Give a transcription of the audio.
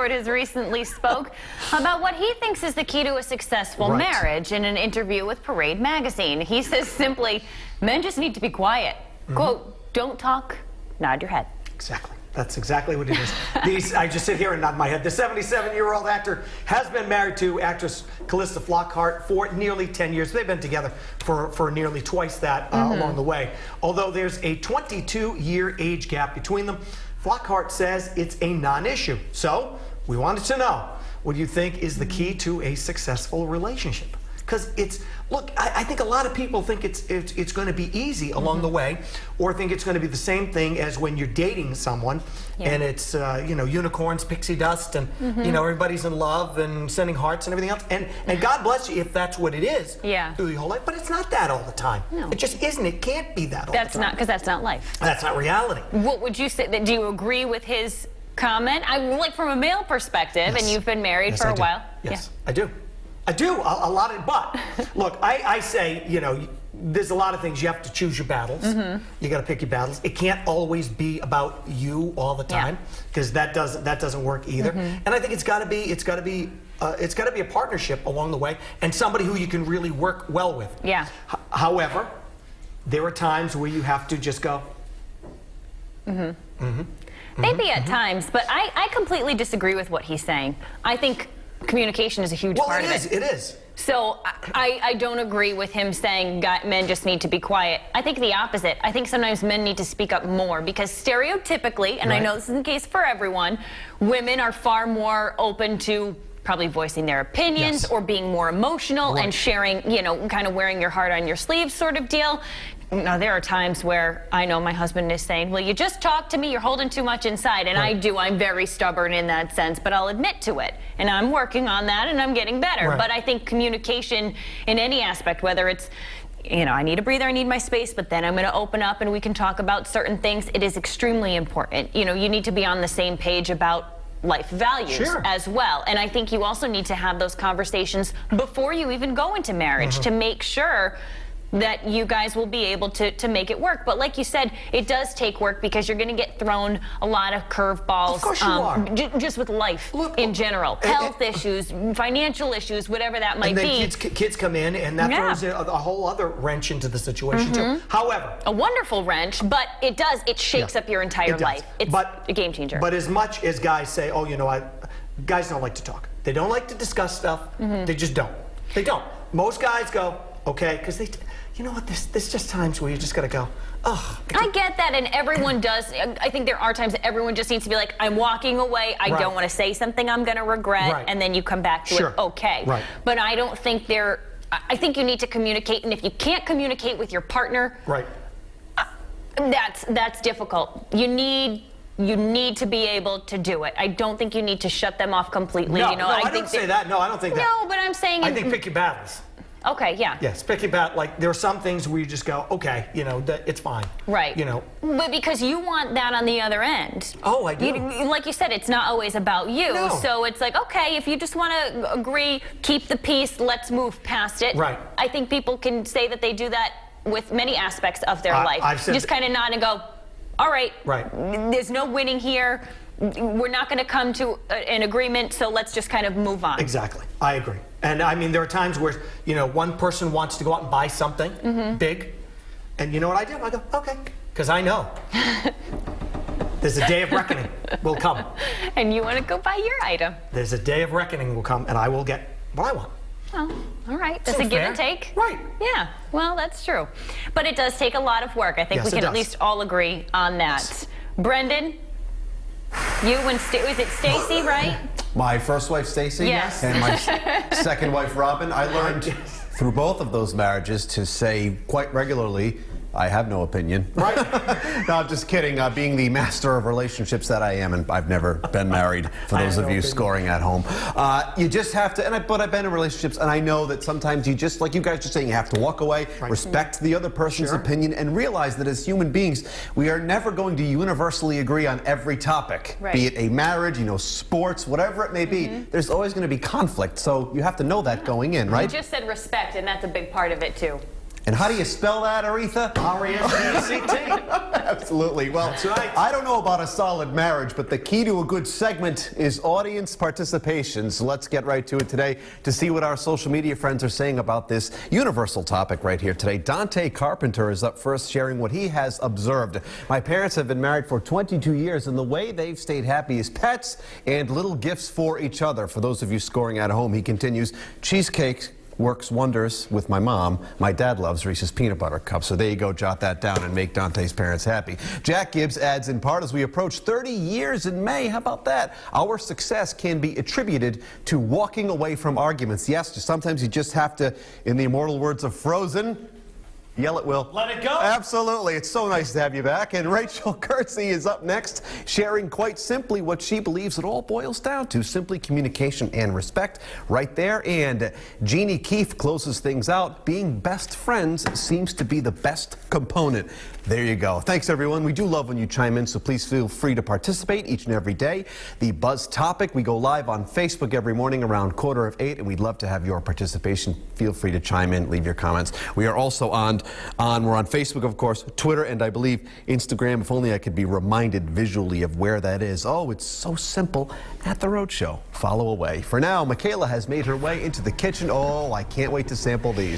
Stewart has recently spoke about what he thinks is the key to a successful marriage in an interview with Parade magazine. He says simply, men just need to be quiet. Quote, don't talk, nod your head. Exactly. That's exactly what it is. I just sit here and nod my head. The 77-year-old actor has been married to actress Calista Flockhart for nearly 10 years. They've been together for nearly twice that along the way. Although there's a 22-year age gap between them, Flockhart says it's a non-issue. So we wanted to know, what do you think is the key to a successful relationship? Because it's, look, I think a lot of people think it's going to be easy along the way, or think it's going to be the same thing as when you're dating someone, and it's, you know, unicorns, pixie dust, and, you know, everybody's in love and sending hearts and everything else. And God bless you if that's what it is through your whole life, but it's not that all the time. No. It just isn't. It can't be that all the time. That's not, because that's not life. That's not reality. What would you say? Do you agree with his comment? I'm like, from a male perspective, and you've been married for a while. Yes, I do. I do, a lot of, but look, I say, you know, there's a lot of things you have to choose your battles. You got to pick your battles. It can't always be about you all the time, because that doesn't work either. And I think it's got to be a partnership along the way, and somebody who you can really work well with. However, there are times where you have to just go. Maybe at times, but I completely disagree with what he's saying. I think communication is a huge part of it. It is. So I don't agree with him saying men just need to be quiet. I think the opposite. I think sometimes men need to speak up more, because stereotypically, and I know this isn't the case for everyone, women are far more open to probably voicing their opinions or being more emotional and sharing, you know, kind of wearing your heart on your sleeve sort of deal. Now, there are times where I know my husband is saying, well, you just talk to me, you're holding too much inside. And I do, I'm very stubborn in that sense, but I'll admit to it. And I'm working on that, and I'm getting better. But I think communication in any aspect, whether it's, you know, I need a breather, I need my space, but then I'm going to open up and we can talk about certain things, it is extremely important. You know, you need to be on the same page about life values as well. And I think you also need to have those conversations before you even go into marriage to make sure that you guys will be able to make it work. But like you said, it does take work, because you're going to get thrown a lot of curveballs. Of course you are. Just with life in general. Health issues, financial issues, whatever that might be. And then kids come in, and that throws a whole other wrench into the situation too. However, a wonderful wrench, but it shakes up your entire life. It's a game changer. But as much as guys say, oh, you know, guys don't like to talk. They don't like to discuss stuff. They just don't. They don't. Most guys go, okay, because you know what, there's just times where you just gotta go, oh. I get that, and everyone does. I think there are times that everyone just needs to be like, I'm walking away, I don't want to say something I'm gonna regret, and then you come back to it, okay. But I don't think I think you need to communicate, and if you can't communicate with your partner, that's difficult. You need to be able to do it. I don't think you need to shut them off completely. No, you know, no, I don't say that. No, I don't think that. No, but I'm saying, I think pick your battles. Okay, yeah. Yes, pick your battle. Like, there are some things where you just go, okay, you know, it's fine. Right. You know. But because you want that on the other end. Oh, I do. Like you said, it's not always about you. No. So it's like, okay, if you just want to agree, keep the peace, let's move past it. Right. I think people can say that they do that with many aspects of their life. I've said just kind of nod and go, all right. Right. There's no winning here. We're not going to come to an agreement, so let's just kind of move on. Exactly. I agree. And I mean, there are times where, you know, one person wants to go out and buy something big, and you know what I do? I go, okay, because I know there's a day of reckoning will come. And you want to go buy your item. There's a day of reckoning will come, and I will get what I want. Oh, all right. That's a give and take. Right. Yeah, well, that's true. But it does take a lot of work. I think we can at least all agree on that. Brendan, you and is it Stacy, right? My first wife, Stacy, yes, and my second wife, Robin. I learned through both of those marriages to say quite regularly, I have no opinion. Right. No, I'm just kidding. Being the master of relationships that I am, and I've never been married, for those of you scoring at home. You just have to, but I've been in relationships, and I know that sometimes you just, like you guys are saying, you have to walk away, respect the other person's opinion, and realize that as human beings, we are never going to universally agree on every topic. Be it a marriage, you know, sports, whatever it may be, there's always going to be conflict, so you have to know that going in, right? You just said respect, and that's a big part of it, too. And how do you spell that, Aretha? R-E-S-P-E-C-T. Absolutely. Well, That's right. I don't know about a solid marriage, but the key to a good segment is audience participation. So let's get right to it today to see what our social media friends are saying about this universal topic right here today. Dante Carpenter is up first, sharing what he has observed. My parents have been married for 22 years, and the way they've stayed happy is pets and little gifts for each other. For those of you scoring at home, he continues, cheesecake works wonders with my mom. My dad loves Reese's peanut butter cups. So there you go, jot that down and make Dante's parents happy. Jack Gibbs adds, in part, as we approach 30 years in May, how about that? Our success can be attributed to walking away from arguments. Yes, sometimes you just have to, in the immortal words of Frozen, yell it, Will. Let it go. Absolutely. It's so nice to have you back. And Rachel Kersey is up next, sharing quite simply what she believes it all boils down to, simply communication and respect right there. And Jeannie Keefe closes things out. Being best friends seems to be the best component. There you go. Thanks, everyone. We do love when you chime in, so please feel free to participate each and every day. The Buzz Topic, we go live on Facebook every morning around 7:45, and we'd love to have your participation. Feel free to chime in, leave your comments. We are also we're on Facebook, of course, Twitter, and I believe Instagram. If only I could be reminded visually of where that is. Oh, it's so simple. At The Rhode Show. Follow away. For now, Michaela has made her way into the kitchen. Oh, I can't wait to sample these.